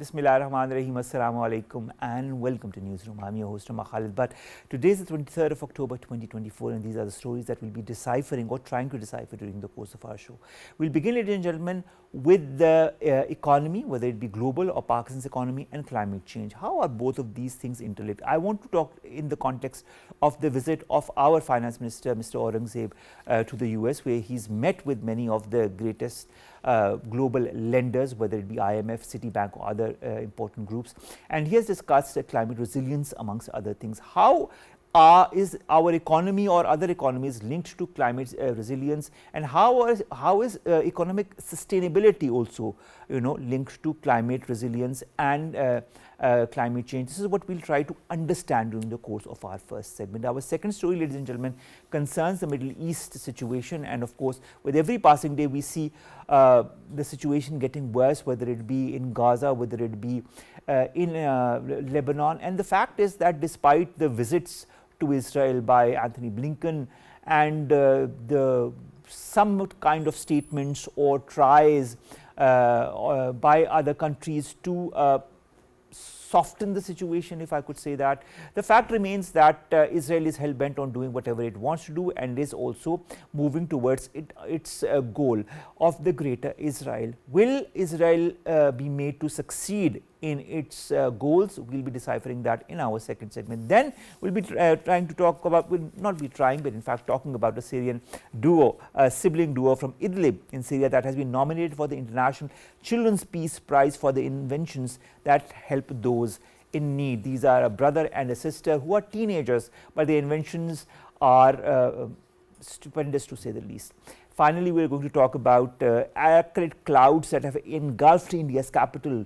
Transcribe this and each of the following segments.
Bismillahirrahmanirrahim. Assalamu alaikum and welcome to Newsroom. I'm your host, Omar Khalid. But today is the 23rd of October 2024 and these are the stories that we'll be deciphering or trying to decipher during the course of our show. We'll begin, ladies and gentlemen, with the economy, whether it be global or Pakistan's economy, and climate change. How are both of these things interlinked? I want to talk in the context of the visit of our Finance Minister, Mr. Aurangzeb, to the US, where he's met with many of the greatest global lenders, whether it be IMF, Citibank or other important groups, and he has discussed climate resilience amongst other things. How is our economy or other economies linked to climate resilience, and how is economic sustainability also linked to climate resilience and climate change? This is what we'll try to understand during the course of our first segment. Our second story, ladies and gentlemen, concerns the Middle East situation, and of course with every passing day we see the situation getting worse, whether it be in Gaza, whether it be in Lebanon. And the fact is that despite the visits to Israel by Anthony Blinken and some kind of statements or tries by other countries to soften the situation, if I could say that, the fact remains that Israel is hell-bent on doing whatever it wants to do and is also moving towards its goal of the greater Israel. Will Israel be made to succeed in its goals? We'll be deciphering that in our second segment. Then we'll be trying to talk about, we'll not be trying, but in fact talking about a Syrian duo, a sibling duo from Idlib in Syria that has been nominated for the International Children's Peace Prize for the inventions that help those in need. These are a brother and a sister who are teenagers, but the inventions are stupendous to say the least. Finally, we are going to talk about acrid clouds that have engulfed India's capital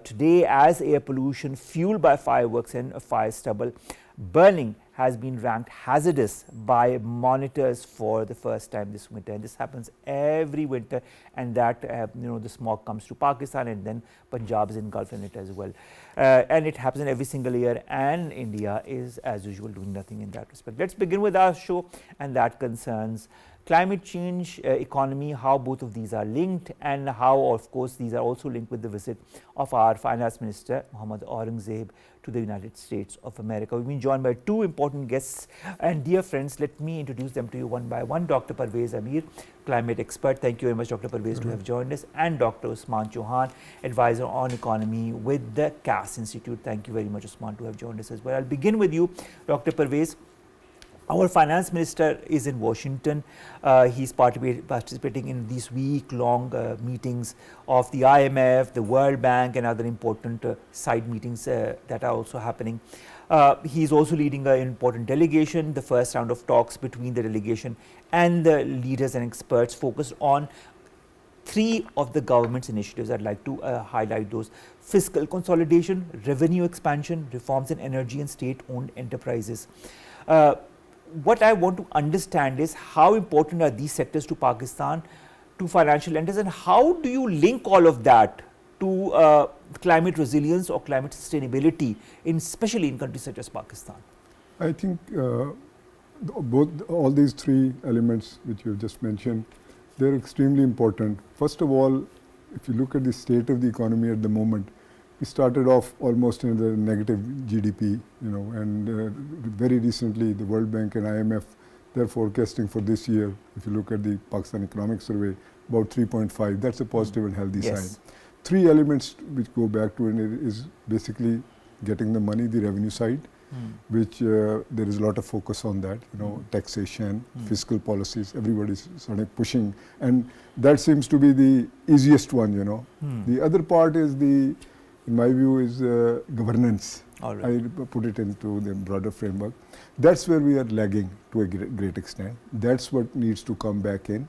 today as air pollution fueled by fireworks and fire stubble burning has been ranked hazardous by monitors for the first time this winter. And this happens every winter, and that the smog comes to Pakistan and then Punjab is engulfed in it as well. And it happens in every single year, and India is as usual doing nothing in that respect. Let's begin with our show, and that concerns climate change, economy, how both of these are linked, and how of course these are also linked with the visit of our Finance Minister Mohammad Aurangzeb to the United States of America. We've been joined by two important guests and dear friends. Let me introduce them to you one by one. Dr. Pervaiz Amir, climate expert. Thank you very much, Dr. Pervaiz, to have joined us. And Dr. Usman Chohan, advisor on economy with the CAS Institute. Thank you very much, Usman, to have joined us as well. I'll begin with you, Dr. Pervaiz. Our Finance Minister is in Washington. He's participating in these week-long meetings of the IMF, the World Bank and other important side meetings that are also happening. He's also leading an important delegation. The first round of talks between the delegation and the leaders and experts focused on three of the government's initiatives. I'd like to highlight those: fiscal consolidation, revenue expansion, reforms in energy and state-owned enterprises. What I want to understand is how important are these sectors to Pakistan, to financial lenders, and how do you link all of that to climate resilience or climate sustainability, especially in countries such as Pakistan? I think all these three elements which you have just mentioned, they're extremely important. First of all, if you look at the state of the economy at the moment, we started off almost in the negative GDP, and very recently the World Bank and IMF, they're forecasting for this year, if you look at the Pakistan Economic Survey, about 3.5. That's a positive and healthy sign. Three elements which go back to it is basically getting the money, the revenue side, which there is a lot of focus on that, taxation, fiscal policies, everybody's sort of pushing, and that seems to be the easiest one, The other part is in my view, is governance. I put it into the broader framework. That's where we are lagging to a great extent. That's what needs to come back in.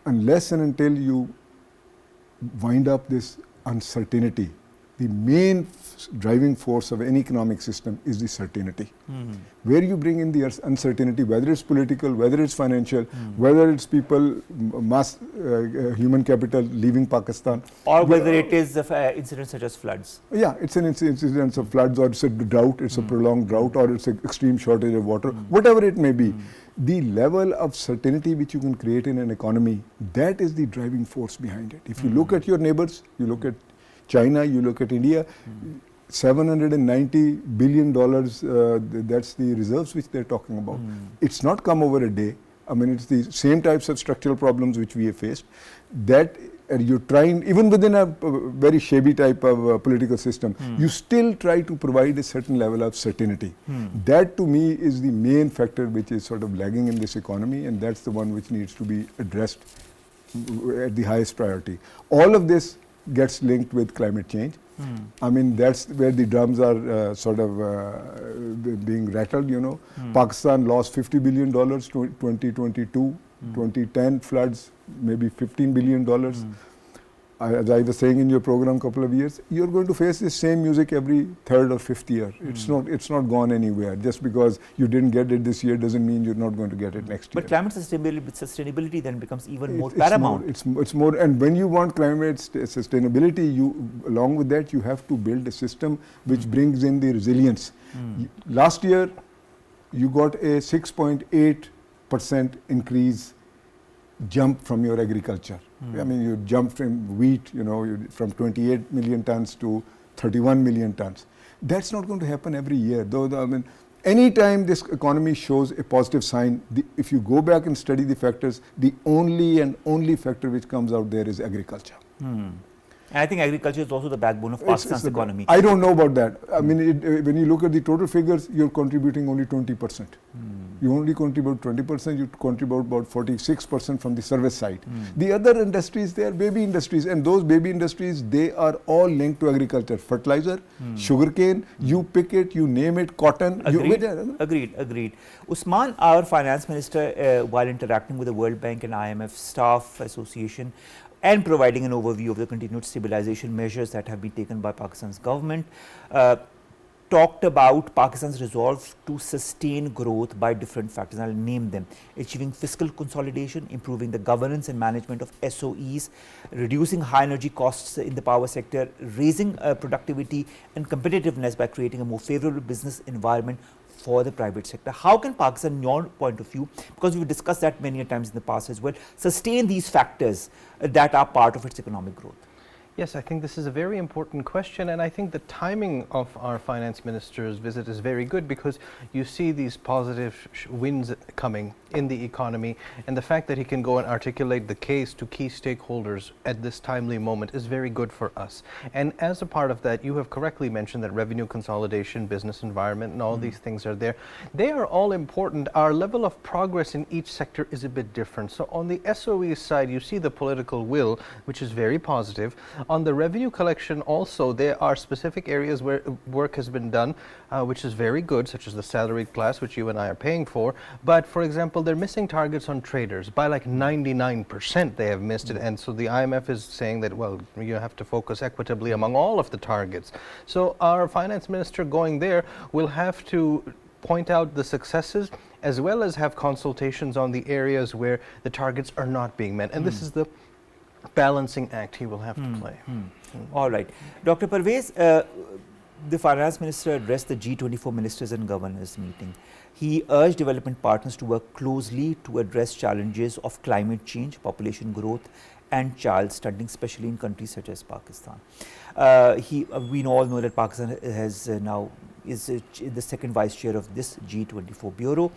Unless and until you wind up this uncertainty, the main driving force of any economic system is the certainty. Where you bring in the uncertainty, whether it's political, whether it's financial, whether it's people, mass human capital leaving Pakistan. Or whether it is incidents such as floods. Yeah, it's an incident of floods, or it's a drought, it's a prolonged drought, or it's an extreme shortage of water, whatever it may be. The level of certainty which you can create in an economy, that is the driving force behind it. If you look at your neighbors, you look at China, you look at India, $790 billion, that's the reserves which they're talking about. It's not come over a day. I mean, it's the same types of structural problems which we have faced. That you're trying, even within a very shabby type of political system, you still try to provide a certain level of certainty. That to me is the main factor which is sort of lagging in this economy, and that's the one which needs to be addressed at the highest priority. All of this gets linked with climate change. I mean, that's where the drums are sort of being rattled, you know. Pakistan lost $50 billion 2022, 2010 floods, maybe $15 billion. As I was saying in your program a couple of years, you're going to face the same music every third or fifth year. It's not gone anywhere. Just because you didn't get it this year doesn't mean you're not going to get it next year. But climate sustainability then becomes even more paramount. It's more, and when you want climate sustainability, you along with that you have to build a system which brings in the resilience. Last year, you got a 6.8% increase jump from your agriculture. I mean, you jumped from wheat, you know, from 28 million tons to 31 million tons. That's not going to happen every year. Though, I mean, anytime this economy shows a positive sign, if you go back and study the factors, the only factor which comes out there is agriculture. And I think agriculture is also the backbone of Pakistan's economy. I don't know about that. I mean, when you look at the total figures, you're contributing only 20%. You only contribute 20%, you contribute about 46% from the service side. The other industries, they are baby industries, and those baby industries, they are all linked to agriculture. Fertilizer, sugarcane, you pick it, you name it, cotton. Agreed. Usman, our finance minister, while interacting with the World Bank and IMF Staff Association, and providing an overview of the continued stabilization measures that have been taken by Pakistan's government, talked about Pakistan's resolve to sustain growth by different factors. I'll name them: achieving fiscal consolidation, improving the governance and management of SOEs, reducing high energy costs in the power sector, raising productivity and competitiveness by creating a more favorable business environment for the private sector. How can Pakistan, in your point of view, because we've discussed that many times in the past as well, sustain these factors that are part of its economic growth? Yes, I think this is a very important question, and I think the timing of our finance minister's visit is very good because you see these positive winds coming in the economy, and the fact that he can go and articulate the case to key stakeholders at this timely moment is very good for us. And as a part of that, you have correctly mentioned that revenue consolidation, business environment, and all these things are there. They are all important. Our level of progress in each sector is a bit different. So on the SOE side, you see the political will, which is very positive. On the revenue collection also, there are specific areas where work has been done, which is very good, such as the salaried class, which you and I are paying for. But for example, they're missing targets on traders by like 99%. They have missed it, and so the IMF is saying that, well, you have to focus equitably among all of the targets. So our finance minister going there will have to point out the successes as well as have consultations on the areas where the targets are not being met, and this is the balancing act he will have to play. All right. Dr. Pervaiz, the finance minister addressed the G24 ministers and governors meeting. He urged development partners to work closely to address challenges of climate change, population growth and child stunting, especially in countries such as Pakistan. We all know that Pakistan has now is the second vice chair of this G24 bureau.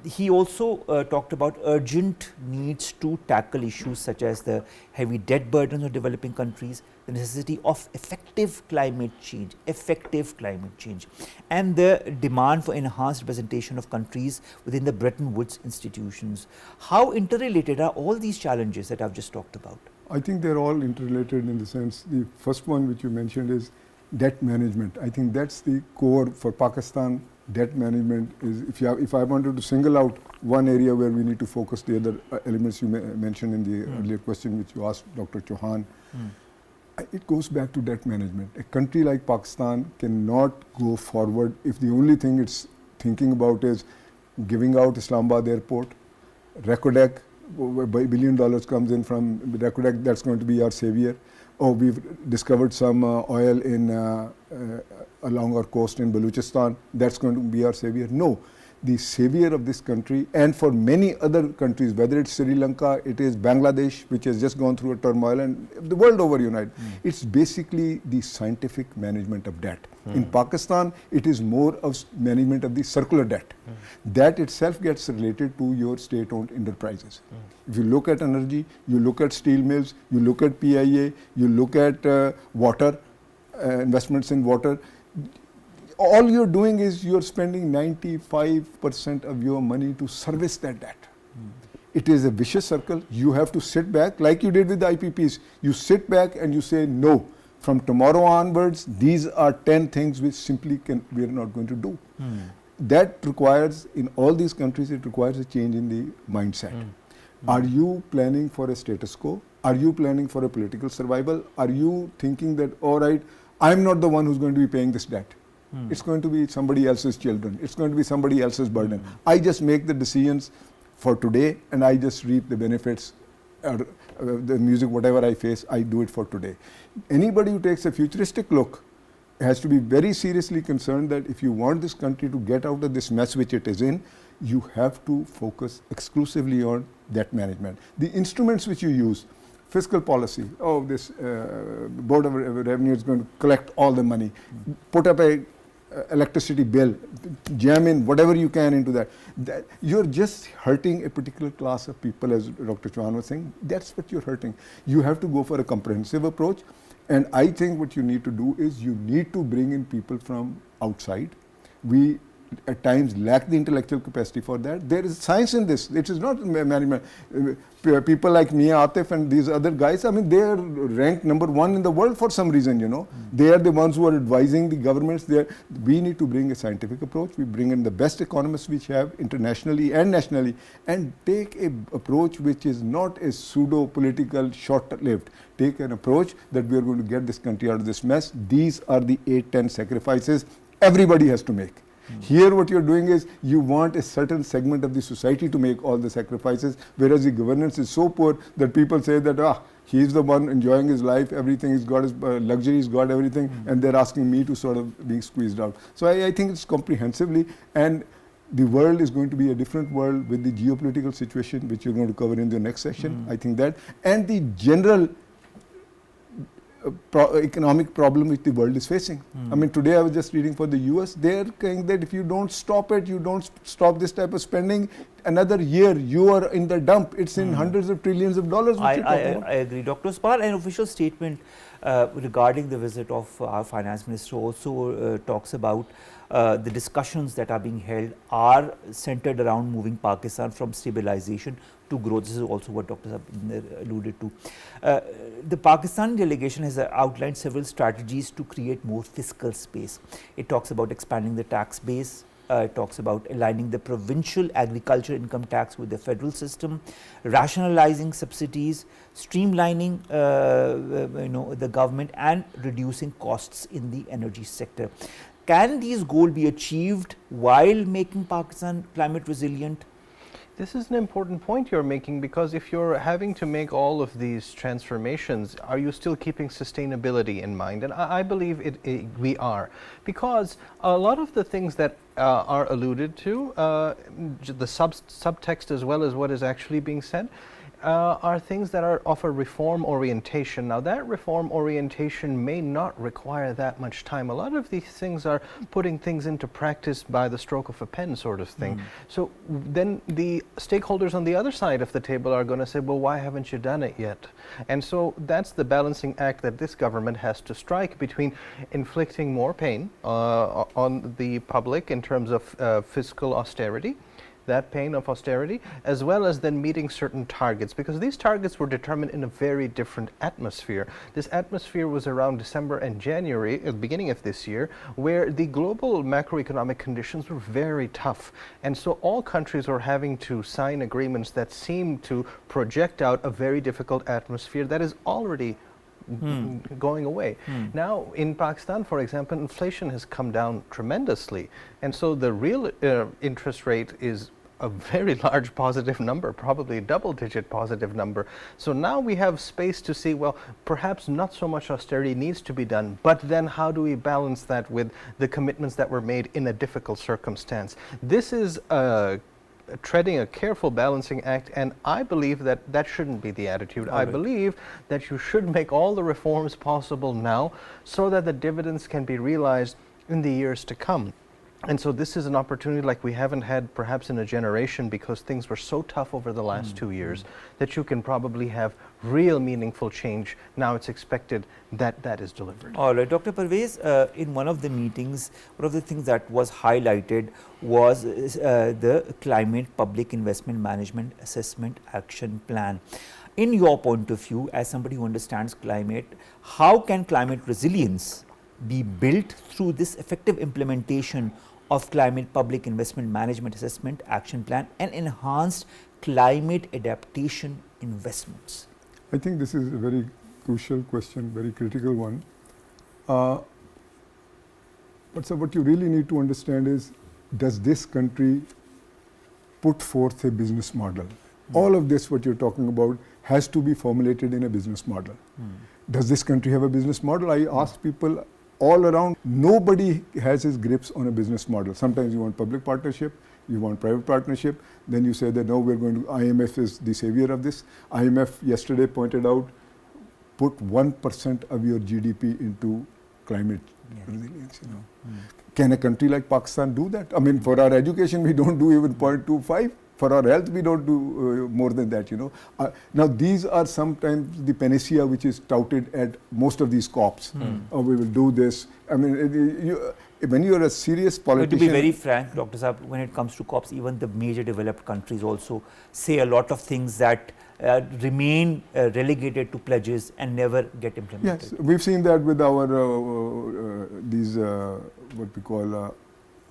He also talked about urgent needs to tackle issues such as the heavy debt burdens of developing countries, the necessity of effective climate change, and the demand for enhanced representation of countries within the Bretton Woods institutions. How interrelated are all these challenges that I've just talked about? I think they're all interrelated in the sense, the first one which you mentioned is debt management. I think that's the core for Pakistan. Debt management is, if I wanted to single out one area where we need to focus, the other elements you mentioned in the earlier question which you asked Dr. Chohan, it goes back to debt management. A country like Pakistan cannot go forward if the only thing it's thinking about is giving out Islamabad airport, Recordec, $1 billion comes in from Recordec, that's going to be our savior. Oh, we've discovered some oil in along our coast in Balochistan, that's going to be our savior. No, the savior of this country, and for many other countries, whether it's Sri Lanka, it is Bangladesh, which has just gone through a turmoil, and the world over, it's basically the scientific management of debt. In Pakistan, it is more of management of the circular debt. That itself gets related to your state-owned enterprises. If you look at energy, you look at steel mills, you look at PIA, you look at water, investments in water, all you're doing is you're spending 95% of your money to service that debt. It is a vicious circle. You have to sit back, like you did with the IPPs. You sit back and you say, no, from tomorrow onwards, these are 10 things which simply we are not going to do. That requires, in all these countries, it requires a change in the mindset. Are you planning for a status quo? Are you planning for a political survival? Are you thinking that, all right, I'm not the one who's going to be paying this debt. It's going to be somebody else's children. It's going to be somebody else's burden. I just make the decisions for today and I just reap the benefits, the music, whatever I face, I do it for today. Anybody who takes a futuristic look has to be very seriously concerned that if you want this country to get out of this mess which it is in, you have to focus exclusively on debt management. The instruments which you use, fiscal policy, this Board of Revenue is going to collect all the money, put up a electricity bill, jam in whatever you can into that. You're just hurting a particular class of people, as Dr. Chohan was saying. That's what you're hurting. You have to go for a comprehensive approach, and I think what you need to do is you need to bring in people from outside. We at times lack the intellectual capacity for that. There is science in this. It is not management. People like Mia Atif and these other guys, I mean, they are ranked number 1 in the world for some reason, They are the ones who are advising the governments. We need to bring a scientific approach. We bring in the best economists which have internationally and nationally, and take an approach which is not a pseudo-political, short-lived. Take an approach that we are going to get this country out of this mess. These are the 8-10 sacrifices everybody has to make. Here what you're doing is you want a certain segment of the society to make all the sacrifices, whereas the governance is so poor that people say that he's the one enjoying his life, everything, he's got his luxury, he's got everything, and they're asking me to sort of be squeezed out. So I think it's comprehensively, and the world is going to be a different world with the geopolitical situation, which you're going to cover in the next session. I think that, and the general economic problem which the world is facing. I mean, today I was just reading for the US, they're saying that if you don't stop it, you don't stop this type of spending, another year you are in the dump. It's in hundreds of trillions of dollars. I agree. Dr. Usman, an official statement regarding the visit of our finance minister also talks about the discussions that are being held are centered around moving Pakistan from stabilization to growth. This is also what Dr. alluded to. The Pakistani delegation has outlined several strategies to create more fiscal space. It talks about expanding the tax base. It talks about aligning the provincial agriculture income tax with the federal system, rationalizing subsidies, streamlining the government, and reducing costs in the energy sector. Can these goals be achieved while making Pakistan climate resilient? This is an important point you're making, because if you're having to make all of these transformations, are you still keeping sustainability in mind? And I believe we are, because a lot of the things that are alluded to, the subtext as well as what is actually being said, are things that are of a reform orientation. Now, that reform orientation may not require that much time. A lot of these things are putting things into practice by the stroke of a pen, sort of thing. So then the stakeholders on the other side of the table are going to say, well, why haven't you done it yet? And so that's the balancing act that this government has to strike between inflicting more pain on the public in terms of fiscal austerity, that pain of austerity, as well as then meeting certain targets, because these targets were determined in a very different atmosphere. This atmosphere was around December and January, at the beginning of this year, where the global macroeconomic conditions were very tough. And so all countries were having to sign agreements that seemed to project out a very difficult atmosphere that is already going away. Now, in Pakistan, for example, inflation has come down tremendously. And so the real interest rate is a very large positive number, probably a double-digit positive number. So now we have space to see, well, perhaps not so much austerity needs to be done, but then how do we balance that with the commitments that were made in a difficult circumstance? This is treading a careful balancing act, and I believe that that shouldn't be the attitude. I believe that you should make all the reforms possible now so that the dividends can be realized in the years to come. And so this is an opportunity like we haven't had perhaps in a generation, because things were so tough over the last 2 years, that you can probably have real meaningful change. Now it's expected that that is delivered. All right, Dr. Pervaiz, in one of the meetings, one of the things that was highlighted was the Climate Public Investment Management Assessment Action Plan. In your point of view, as somebody who understands climate, how can climate resilience be built through this effective implementation of Climate Public Investment Management Assessment Action Plan and enhanced climate adaptation investments? I think this is a very crucial question, very critical one. But so what you really need to understand is, does this country put forth a business model? All of this, what you're talking about, has to be formulated in a business model. Does this country have a business model? I ask people all around, nobody has his grips on a business model. Sometimes you want public partnership, you want private partnership, then you say that no, we're going to, IMF is the savior of this. IMF yesterday pointed out, put 1% of your GDP into climate resilience. You know. Can a country like Pakistan do that? I mean, for our education, we don't do even 0.25. For our health, we don't do more than that, you know. Now, these are sometimes the panacea which is touted at most of these COPs. Oh, we will do this. I mean, when you are a serious politician... But to be very frank, Dr. Saab, when it comes to COPs, even the major developed countries also say a lot of things that remain relegated to pledges and never get implemented. Yes, we've seen that with our, these, what we call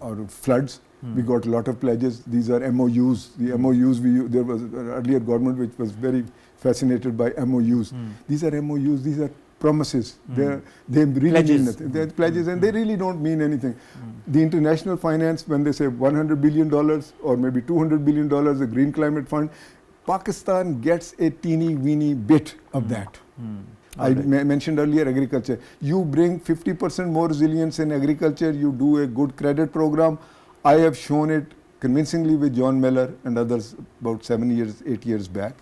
our floods. We got a lot of pledges. These are MOUs. The MOUs, there was an earlier government which was very fascinated by MOUs. These are MOUs, these are promises. They really pledges. mean nothing. They're pledges and they really don't mean anything. The international finance, when they say $100 billion or maybe $200 billion, the Green Climate Fund, Pakistan gets a teeny weeny bit of that. I mentioned earlier agriculture. You bring 50% more resilience in agriculture, you do a good credit program. I have shown it convincingly with John Miller and others about 8 years back.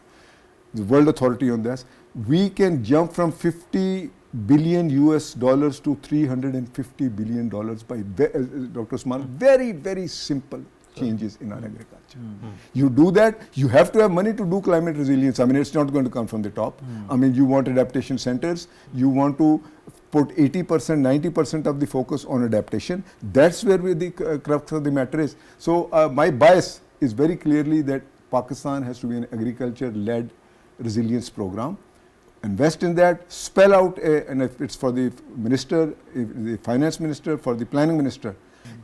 The World Authority on this. We can jump from $50 billion US dollars to $350 billion by, Dr. Usman, very, very simple changes in our agriculture. You do that, you have to have money to do climate resilience. I mean, it's not going to come from the top. I mean, you want adaptation centers, you want to put 80%, 90% of the focus on adaptation. That's where the crux of the matter is. So my bias is very clearly that Pakistan has to be an agriculture-led resilience program. Invest in that, spell out, and if it's for the minister, the finance minister, for the planning minister,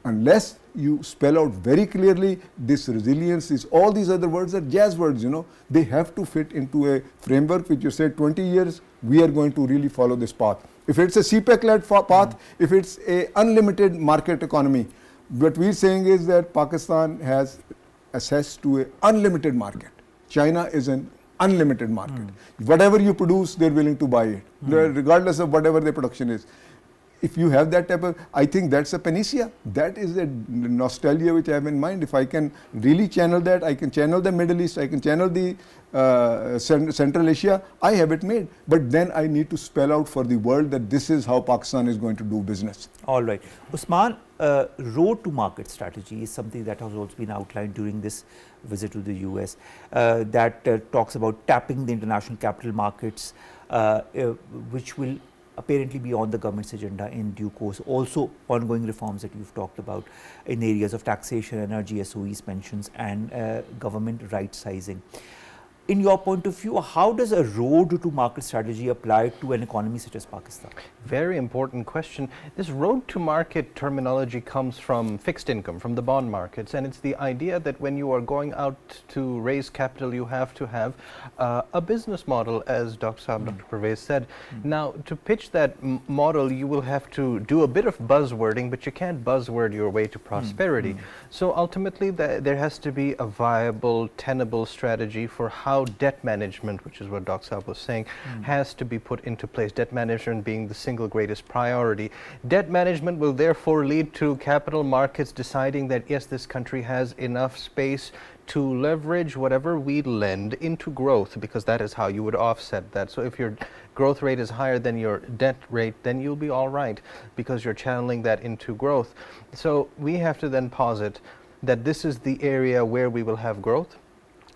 unless you spell out very clearly this resilience is, all these other words are jazz words, you know. They have to fit into a framework which you said 20 years, we are going to really follow this path. If it's a CPEC-led path, if it's a unlimited market economy, what we're saying is that Pakistan has access to an unlimited market. China is an unlimited market. Whatever you produce, they're willing to buy it, regardless of whatever their production is. If you have that type of, I think that's a panacea. That is the nostalgia which I have in mind. If I can really channel that, I can channel the Middle East, I can channel the Central Asia, I have it made. But then I need to spell out for the world that this is how Pakistan is going to do business. All right. Usman, road to market strategy is something that has also been outlined during this visit to the US that talks about tapping the international capital markets, which will apparently be on the government's agenda in due course. Also ongoing reforms that you've talked about in areas of taxation, energy, SOEs, pensions and government right sizing. in your point of view, how does a road to market strategy apply to an economy such as Pakistan? Very important question. This road to market terminology comes from fixed income, from the bond markets, and it's the idea that when you are going out to raise capital, you have to have a business model, as Dr. Pervaiz said. Now, to pitch that model, you will have to do a bit of buzzwording, but you can't buzzword your way to prosperity. So ultimately, there has to be a viable, tenable strategy for how debt management, which is what Dr. was saying, has to be put into place. Debt management being the single greatest priority. Debt management will therefore lead to capital markets deciding that yes, this country has enough space to leverage whatever we lend into growth, because that is how you would offset that. So if your growth rate is higher than your debt rate, then you'll be all right because you're channeling that into growth. So we have to then posit that this is the area where we will have growth.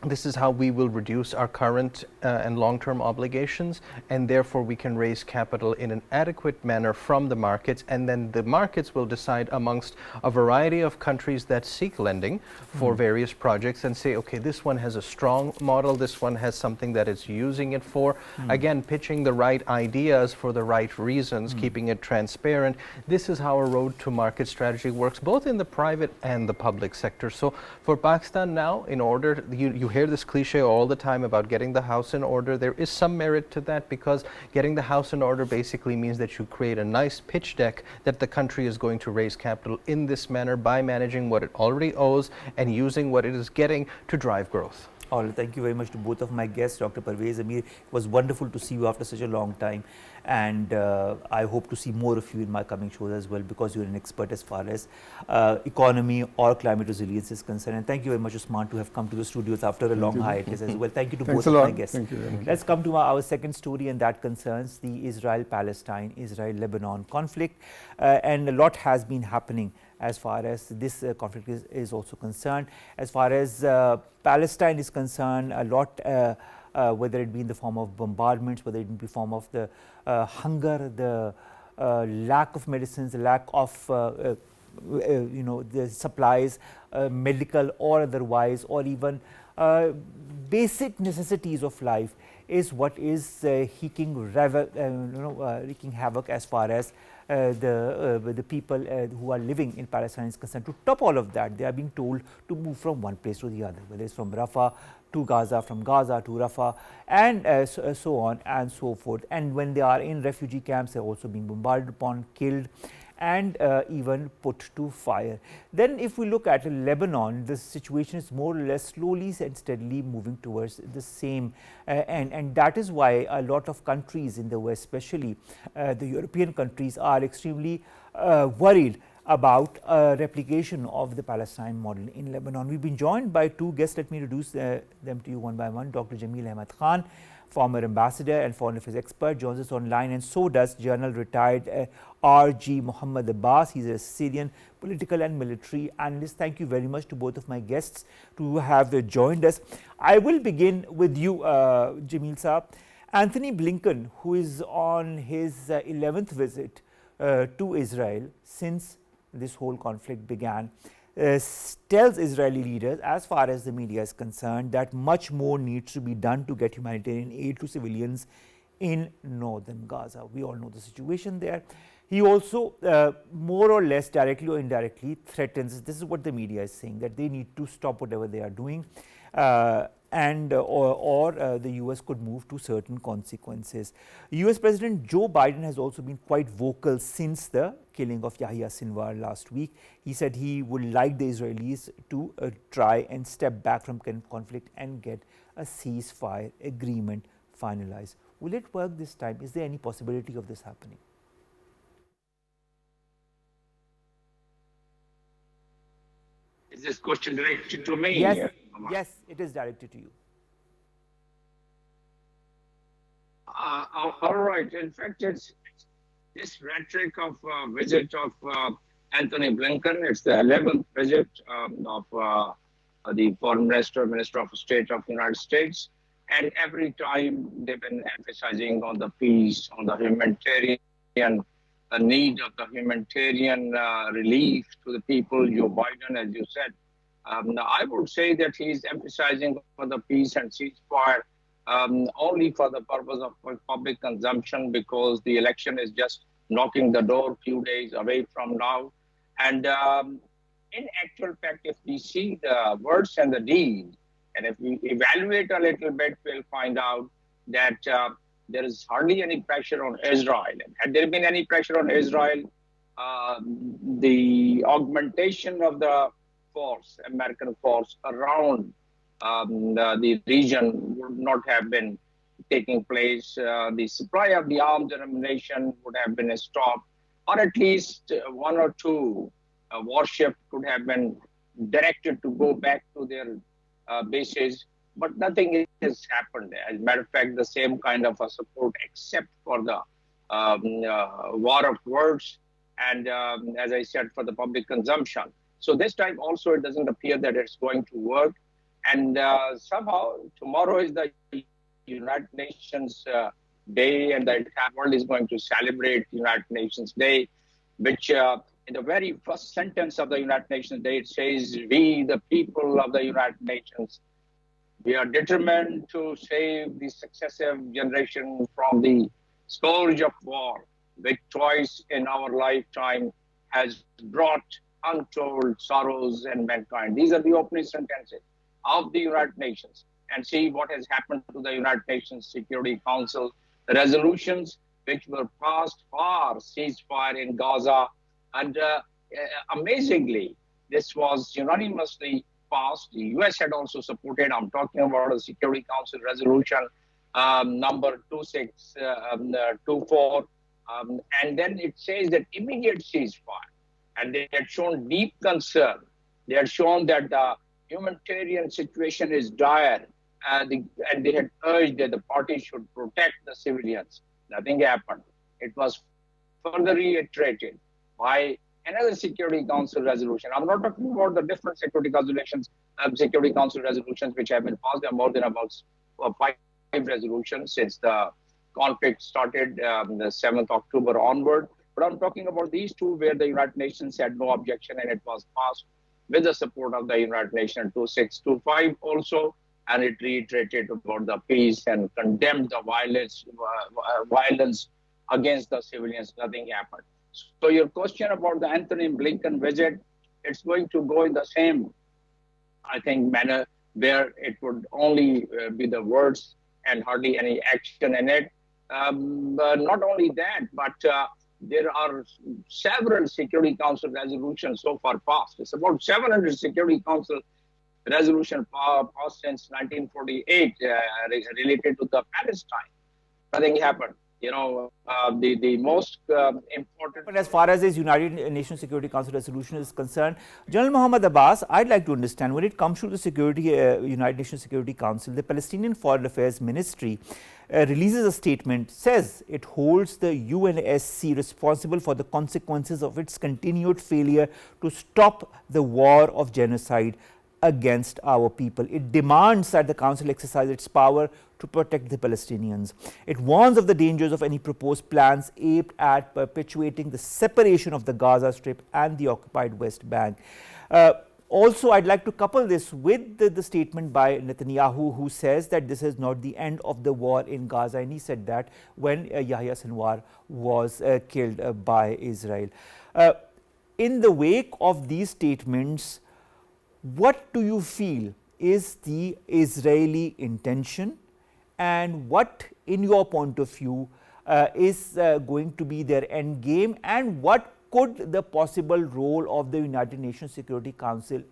This is how we will reduce our current and long-term obligations, and therefore we can raise capital in an adequate manner from the markets, and then the markets will decide amongst a variety of countries that seek lending for various projects and say, okay, this one has a strong model, this one has something that it's using it for. Again, pitching the right ideas for the right reasons, keeping it transparent. This is how a road to market strategy works, both in the private and the public sector. So for Pakistan now, in order, you hear this cliche all the time about getting the house in order. There is some merit to that, because getting the house in order basically means that you create a nice pitch deck that the country is going to raise capital in this manner by managing what it already owes and using what it is getting to drive growth. All right, thank you very much to both of my guests, Dr. Pervaiz, Amir. It was wonderful to see you after such a long time, and I hope to see more of you in my coming shows as well, because you're an expert as far as economy or climate resilience is concerned. And thank you very much, Usman, to have come to the studios after a long hiatus as well. Thank you to both of my guests. Thank you. Let's come to our second story, and that concerns the Israel-Palestine, Israel-Lebanon conflict, and a lot has been happening as far as this conflict is also concerned. As far as Palestine is concerned, a lot, whether it be in the form of bombardments, whether it be in the form of the hunger, the lack of medicines, the lack of the supplies, medical or otherwise, or even basic necessities of life is what is wreaking havoc as far as the people who are living in Palestine is concerned. To top all of that, they are being told to move from one place to the other, whether it's from Rafah to Gaza, from Gaza to Rafah, and so on and so forth. And when they are in refugee camps, they're also being bombarded upon, killed, and even put to fire. Then if we look at Lebanon, the situation is more or less slowly and steadily moving towards the same and that is why a lot of countries in the West, especially the European countries, are extremely worried about replication of the Palestine model in Lebanon. We've been joined by two guests. Let me introduce them to you one by one. Dr. Jamil Khan, former ambassador and foreign affairs expert, joins us online, and so does Journal retired RG Mohammad Abbas. He's a Syrian political and military analyst. Thank you very much to both of my guests to have joined us. I will begin with you, Jamil Saab. Anthony Blinken, who is on his 11th visit to Israel since this whole conflict began, tells Israeli leaders, as far as the media is concerned, that much more needs to be done to get humanitarian aid to civilians in northern Gaza. We all know the situation there. He also more or less directly or indirectly threatens, this is what the media is saying, that they need to stop whatever they are doing and the US could move to certain consequences. US President Joe Biden has also been quite vocal since the killing of Yahya Sinwar last week. He said he would like the Israelis to try and step back from conflict and get a ceasefire agreement finalized. Will it work this time? Is there any possibility of this happening? Is this question directed to me? Yes, yes, it is directed to you. All right. In fact, it's this rhetoric of visit of Anthony Blinken. It's the 11th visit of the Foreign Minister, Minister of State of the United States. And every time they've been emphasizing on the peace, on the humanitarian, the need of the humanitarian relief to the people. Joe Biden, as you said, I would say that he's emphasizing for the peace and ceasefire only for the purpose of public consumption, because the election is just knocking the door few days away from now. And in actual fact, if we see the words and the deed, and if we evaluate a little bit, we'll find out that there is hardly any pressure on Israel. And had there been any pressure on Israel, the augmentation of the force, American force, around the region would not have been taking place. The supply of the arms and ammunition would have been stopped, or at least one or two warships could have been directed to go back to their bases. But nothing has happened. As a matter of fact, the same kind of a support, except for the war of words, and as I said, for the public consumption. So this time also, it doesn't appear that it's going to work. And somehow tomorrow is the United Nations Day, and the entire world is going to celebrate United Nations Day, which in the very first sentence of the United Nations Day, it says, "We, the people of the United Nations, we are determined to save the successive generation from the scourge of war, which twice in our lifetime has brought untold sorrows in mankind." These are the opening sentences of the United Nations. And see what has happened to the United Nations Security Council resolutions, which were passed for ceasefire in Gaza. And amazingly, this was unanimously passed. The US had also supported. I'm talking about the Security Council resolution number 2624. And then it says that immediate ceasefire. And they had shown deep concern. They had shown that the humanitarian situation is dire, and they had urged that the parties should protect the civilians. Nothing happened. It was further reiterated by another Security Council resolution. I'm not talking about the different Security Council resolutions which have been passed. There are more than about 5 resolutions since the conflict started the 7th October onward. But I'm talking about these two where the United Nations had no objection, and it was passed with the support of the United Nations 2625 also, and it reiterated about the peace and condemned the violence against the civilians. Nothing happened. So your question about the Anthony Blinken visit, it's going to go in the same, I think, manner, where it would only be the words and hardly any action in it. Not only that, but there are several Security Council resolutions so far passed. It's about 700 Security Council resolution passed since 1948 related to the Palestine. Nothing happened. You know, the most important... But as far as this United Nations Security Council resolution is concerned, General Mohammad Abbas, I'd like to understand, when it comes to the United Nations Security Council, the Palestinian Foreign Affairs Ministry releases a statement, says it holds the UNSC responsible for the consequences of its continued failure to stop the war of genocide against our people. It demands that the Council exercise its power to protect the Palestinians. It warns of the dangers of any proposed plans aimed at perpetuating the separation of the Gaza Strip and the occupied West Bank. Also, I'd like to couple this with the statement by Netanyahu, who says that this is not the end of the war in Gaza, and he said that when Yahya Sinwar was killed by Israel. In the wake of these statements, what do you feel is the Israeli intention, and what, in your point of view, is going to be their end game, and what could the possible role of the United Nations Security Council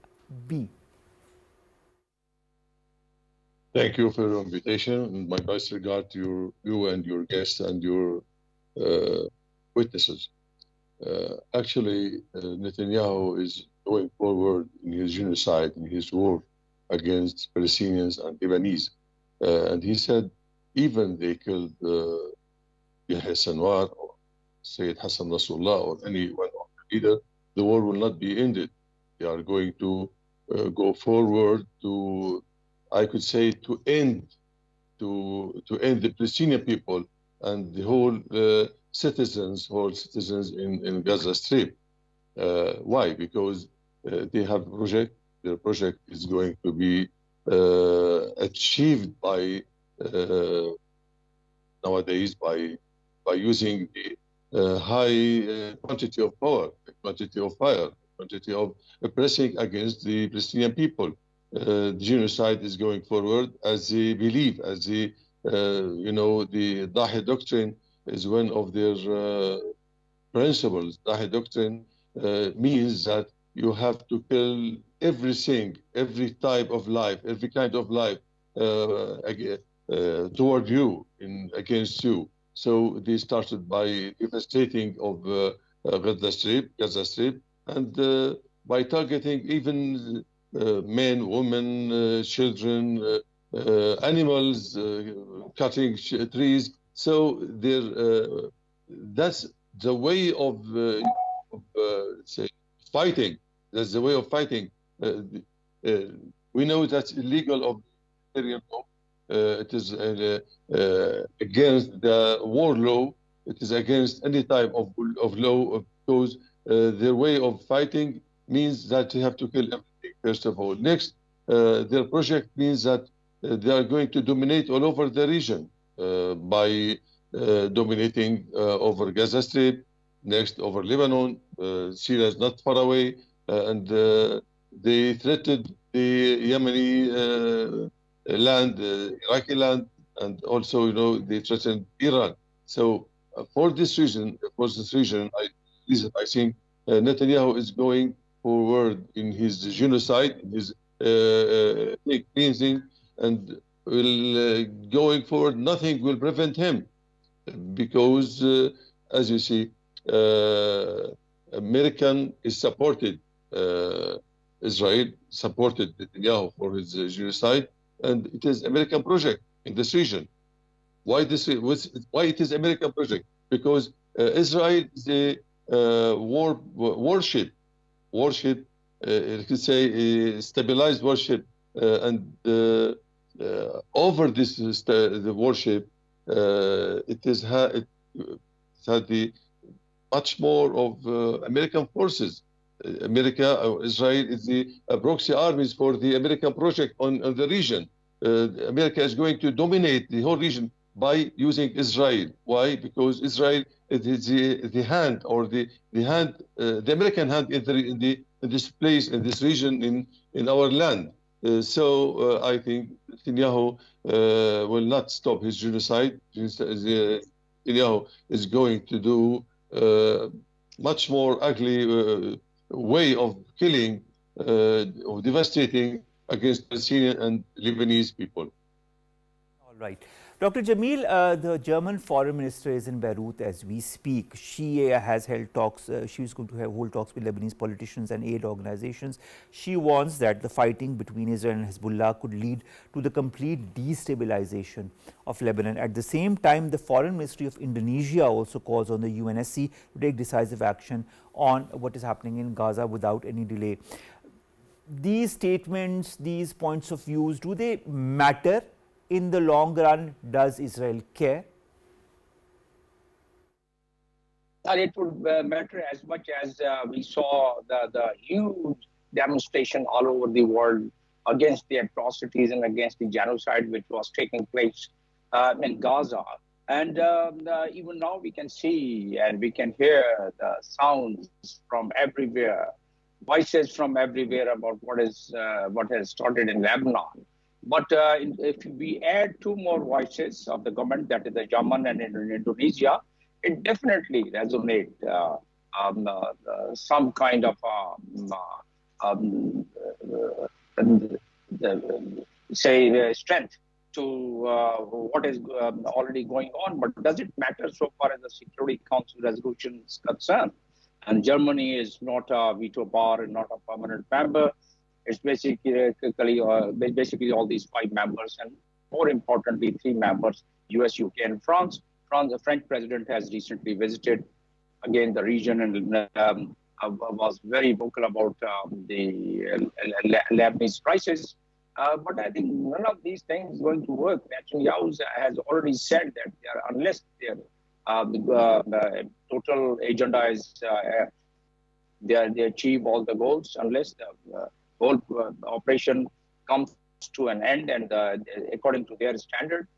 be? Thank you for your invitation, and my best regard to you and your guests and your witnesses. Actually, Netanyahu is going forward in his genocide, in his war against Palestinians and Lebanese. And he said, even they killed Yahya Sinwar or Sayyid Hassan Nasrallah or anyone of the leader, the war will not be ended. They are going to go forward to, I could say, to end the Palestinian people and the whole citizens in Gaza Strip. Why? Because they have a project their project is going to be achieved by nowadays by using the high quantity of power, quantity of fire, quantity of pressing against the Palestinian people. Genocide is going forward as they believe, as they, the Dahi doctrine is one of their principles. Dahi doctrine means that you have to kill everything, every type of life, every kind of life toward you, against you. So they started by devastating of Gaza Strip, and by targeting even men, women, children, animals, cutting trees. So that's the way of say fighting. That's the way of fighting. We know that's illegal of Syrian law. It is against the war law. It is against any type of law, because their way of fighting means that you have to kill everything, first of all. Next, their project means that they are going to dominate all over the region by dominating over Gaza Strip, next over Lebanon. Syria is not far away, and they threatened the Yemeni land, Iraqi land, and also, they threatened Iran. So for this reason, I think Netanyahu is going forward in his genocide, in his cleansing, and will going forward, nothing will prevent him, because as you see, American is supported, Israel supported Netanyahu for his genocide, and it is American project in this region. Why it is American project? Because Israel is a warship, you could say a stabilized warship, and over this the warship, it had the much more of American forces. Israel is the proxy armies for the American project on the region. America is going to dominate the whole region by using Israel. Why? Because Israel is the hand, or the American hand in this place, in this region, in our land. So I think Netanyahu will not stop his genocide. Netanyahu is going to do much more ugly way of killing, of devastating against Palestinian and Lebanese people. All right. Dr. Jamil, the German foreign minister is in Beirut as we speak. She has held talks, she is going to hold talks with Lebanese politicians and aid organizations. She warns that the fighting between Israel and Hezbollah could lead to the complete destabilization of Lebanon. At the same time, the Foreign Ministry of Indonesia also calls on the UNSC to take decisive action on what is happening in Gaza without any delay. These statements, these points of views, do they matter in the long run? Does Israel care? It would matter as much as we saw the huge demonstration all over the world against the atrocities and against the genocide which was taking place in Gaza. And even now we can see and we can hear the sounds from everywhere, voices from everywhere about what has started in Lebanon. But if we add two more voices of the government, that is the German and in Indonesia, it definitely resonates some kind of strength to what is already going on. But does it matter so far as the Security Council resolution is concerned? And Germany is not a veto power and not a permanent member. It's basically all these 5 members, and more importantly, 3 members, US, UK, and France. The French president has recently visited again the region and was very vocal about the Lebanese crisis. But I think none of these things is going to work. Netanyahu has already said that unless the total agenda is they achieve all the goals, unless whole operation comes to an end, and according to their standard,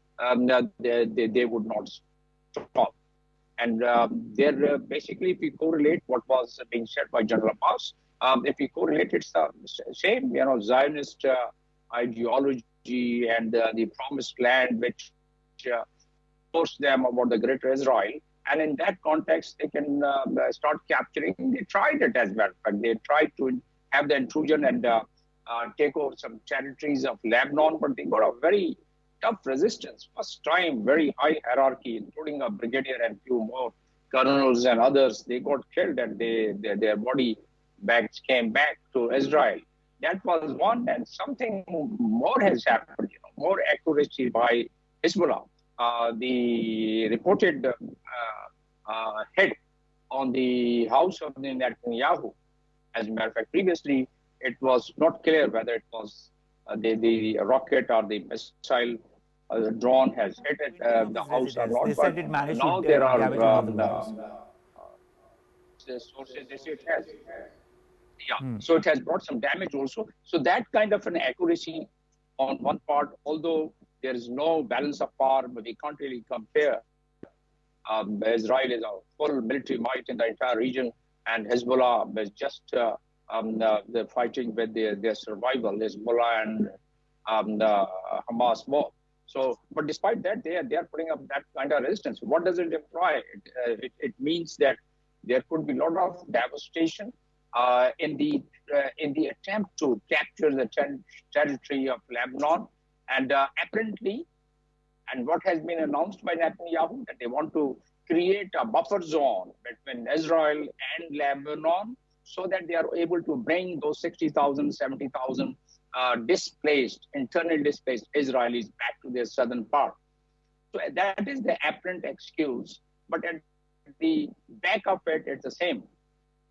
they would not stop. And there, basically, if we correlate what was being said by General Abbas, if we correlate, it's the same, Zionist ideology and the promised land, which forced them about the Greater Israel. And in that context, they can start capturing. They tried it as well. They tried to have the intrusion and take over some territories of Lebanon, but they got a very tough resistance. First time, very high hierarchy, including a brigadier and few more colonels and others. They got killed, and their body bags came back to Israel. That was one, and something more has happened. More accuracy by Hezbollah. The reported hit on the house of Netanyahu. As a matter of fact, previously it was not clear whether it was the rocket or the missile drone has hit the house or not. They said it managed now to there are damage one of the walls. Sources they say it has. Yeah, so it has brought some damage also. So that kind of an accuracy on one part, although there is no balance of power, but we can't really compare. Israel is a full military might in the entire region, and Hezbollah is just the fighting with their survival, Hezbollah and Hamas more. So, but despite that, they are putting up that kind of resistance. What does it imply? It means that there could be a lot of devastation in the attempt to capture the territory of Lebanon, and apparently, and what has been announced by Netanyahu, that they want to create a buffer zone between Israel and Lebanon, so that they are able to bring those 60,000, 70,000 internally displaced Israelis back to their southern part. So that is the apparent excuse, but at the back of it, it's the same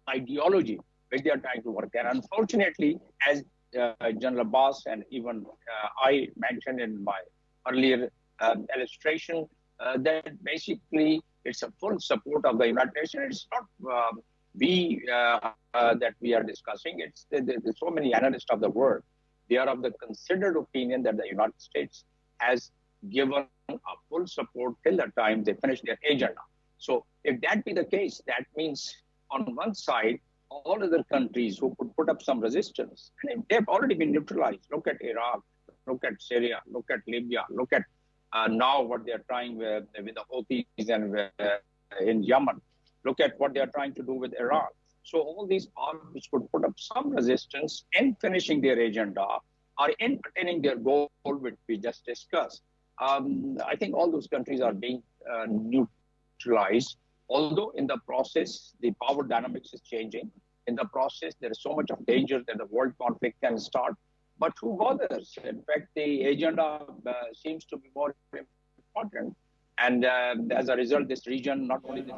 ideology which they are trying to work. And unfortunately, as General Abbas and even I mentioned in my earlier illustration, that basically it's a full support of the United Nations. It's not that we are discussing. It's there's so many analysts of the world. They are of the considered opinion that the United States has given a full support till the time they finish their agenda. So if that be the case, that means on one side, all other countries who could put up some resistance, and they've already been neutralized. Look at Iraq, look at Syria, look at Libya, look at now what they're trying with the Houthis and in Yemen. Look at what they're trying to do with Iran. So all these powers which could put up some resistance in finishing their agenda or in attaining their goal, which we just discussed. I think all those countries are being neutralized. Although in the process, the power dynamics is changing. In the process, there is so much of danger that the world conflict can start. But who bothers? In fact, the agenda seems to be more important. And as a result, this region, not only the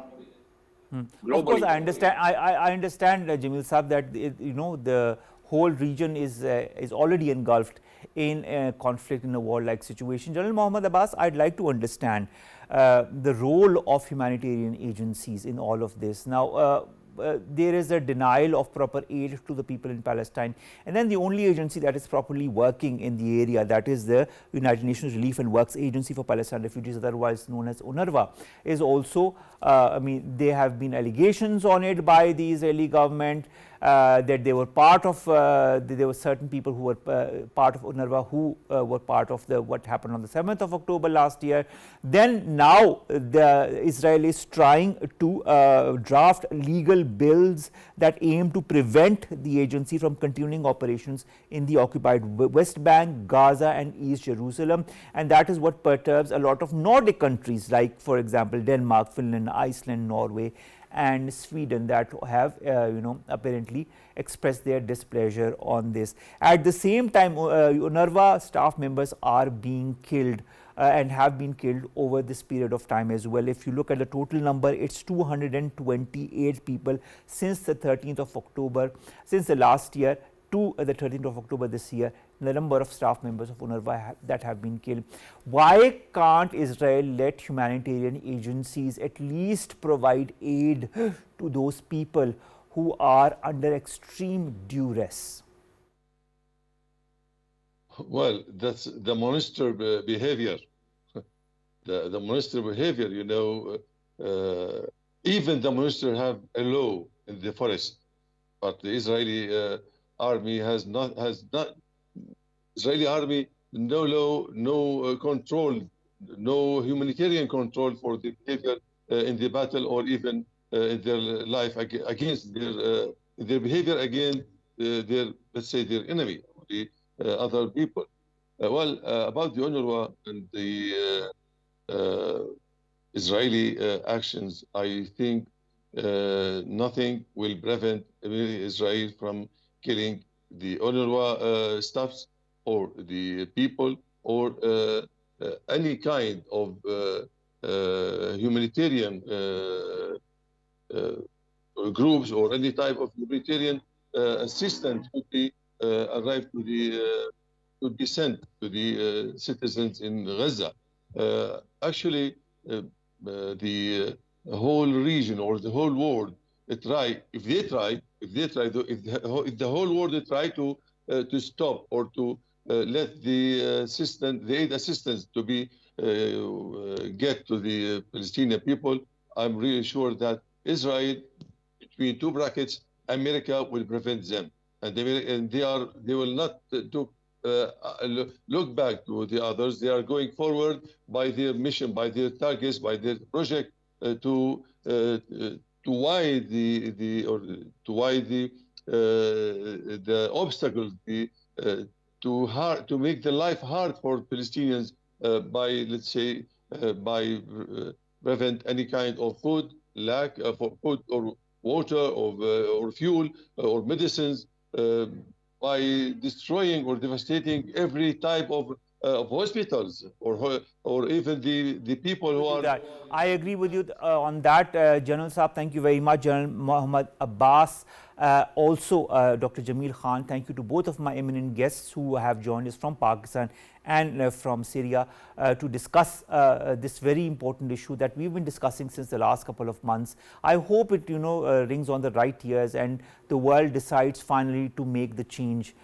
globally. Of course, I understand. I understand, Jamil Saab, that the whole region is already engulfed in a conflict, in a war-like situation. General Mohammad Abbas, I'd like to understand the role of humanitarian agencies in all of this. Now, there is a denial of proper aid to the people in Palestine, and then the only agency that is properly working in the area, that is the United Nations Relief and Works Agency for Palestine Refugees, otherwise known as UNRWA, is also, there have been allegations on it by the Israeli government that they were part of, there were certain people who were part of UNRWA who were part of what happened on the 7th of October last year. Then now Israel is trying to draft legal bills that aim to prevent the agency from continuing operations in the occupied West Bank, Gaza and East Jerusalem, and that is what perturbs a lot of Nordic countries like, for example, Denmark, Finland, Iceland, Norway and Sweden, that have apparently expressed their displeasure on this. At the same time, UNRWA staff members are being killed and have been killed over this period of time as well. If you look at the total number, it's 228 people since the 13th of October, since the last year to the 13th of October this year, the number of staff members of UNRWA that have been killed. Why can't Israel let humanitarian agencies at least provide aid to those people who are under extreme duress? Well, that's the monster behavior. The monster behavior, you know, even the monster have a law in the forest, but the Israeli army has not, Israeli army, no law, no control, no humanitarian control for the behavior in the battle or even in their life against their behavior against their, let's say, their enemy, the other people. About the UNRWA and the Israeli actions, I think nothing will prevent Israel from killing the UNRWA staffs or the people or any kind of humanitarian groups or any type of humanitarian assistance would be arrived to the would be sent to the citizens in Gaza. Actually, the whole region or the whole world if the whole world try to stop or to let the aid assistance to be get to the Palestinian people, I'm really sure that Israel, between two brackets, America will prevent them, and they will not look back to the others. They are going forward by their mission, by their targets, by their project to wide the obstacles, to make the life hard for Palestinians by, let's say, by prevent any kind of food lack for food or water or fuel or medicines, by destroying or devastating every type of hospitals or even the people who are. I agree with you on that, General Saab. Thank you very much, General Mohammad Abbas. Also, Dr. Jamil Khan, thank you to both of my eminent guests who have joined us from Pakistan and from Syria to discuss this very important issue that we've been discussing since the last couple of months. I hope it, rings on the right ears and the world decides finally to make the change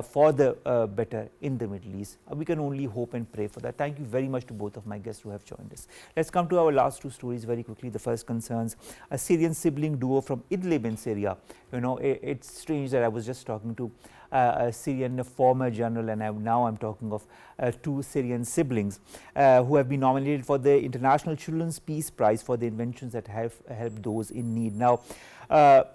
for the better in the Middle East. We can only hope and pray for that. Thank you very much to both of my guests who have joined us. Let's come to our last two stories very quickly. The first concerns a Syrian sibling duo from Idlib in Syria. It's strange that I was just talking to a Syrian former general, and now I'm talking of two Syrian siblings who have been nominated for the International Children's Peace Prize for the inventions that have helped those in need. Now,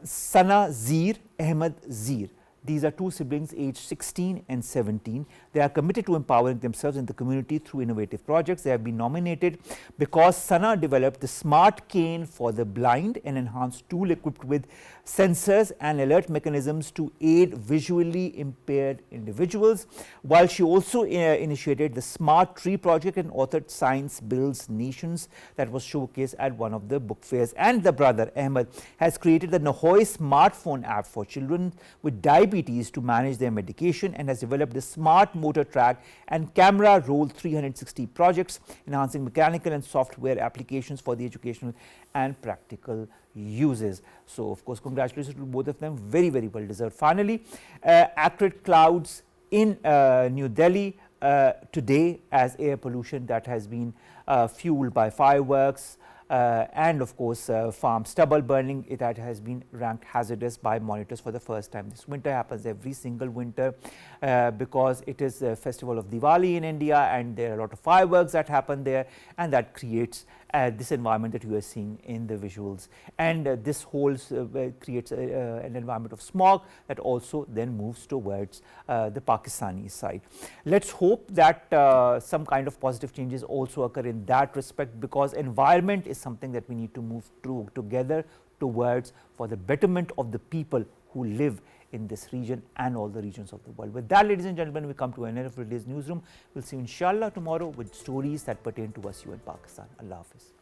Sana Zir, Ahmed Zir. These are two siblings aged 16 and 17. They are committed to empowering themselves in the community through innovative projects. They have been nominated because Sana developed the smart cane for the blind, an enhanced tool equipped with sensors and alert mechanisms to aid visually impaired individuals, while she also initiated the Smart Tree project and authored Science Builds Nations that was showcased at one of the book fairs. And the brother, Ahmed, has created the Nahoy smartphone app for children with diabetes to manage their medication and has developed the Smart Motor Track and Camera Roll 360 projects, enhancing mechanical and software applications for the educational and practical uses. So, of course, congratulations to both of them. Very, very well deserved. Finally, acrid clouds in New Delhi today as air pollution that has been fueled by fireworks and of course farm stubble burning, that has been ranked hazardous by monitors for the first time. This winter happens every single winter because it is a festival of Diwali in India, and there are a lot of fireworks that happen there, and that creates this environment that you are seeing in the visuals, and this whole creates an environment of smog that also then moves towards the Pakistani side. Let's hope that some kind of positive changes also occur in that respect, because environment is something that we need to move through together towards for the betterment of the people who live in this region and all the regions of the world. With that, ladies and gentlemen, we come to an end of today's newsroom. We'll see you inshallah tomorrow with stories that pertain to us, you in Pakistan. Allah Hafiz.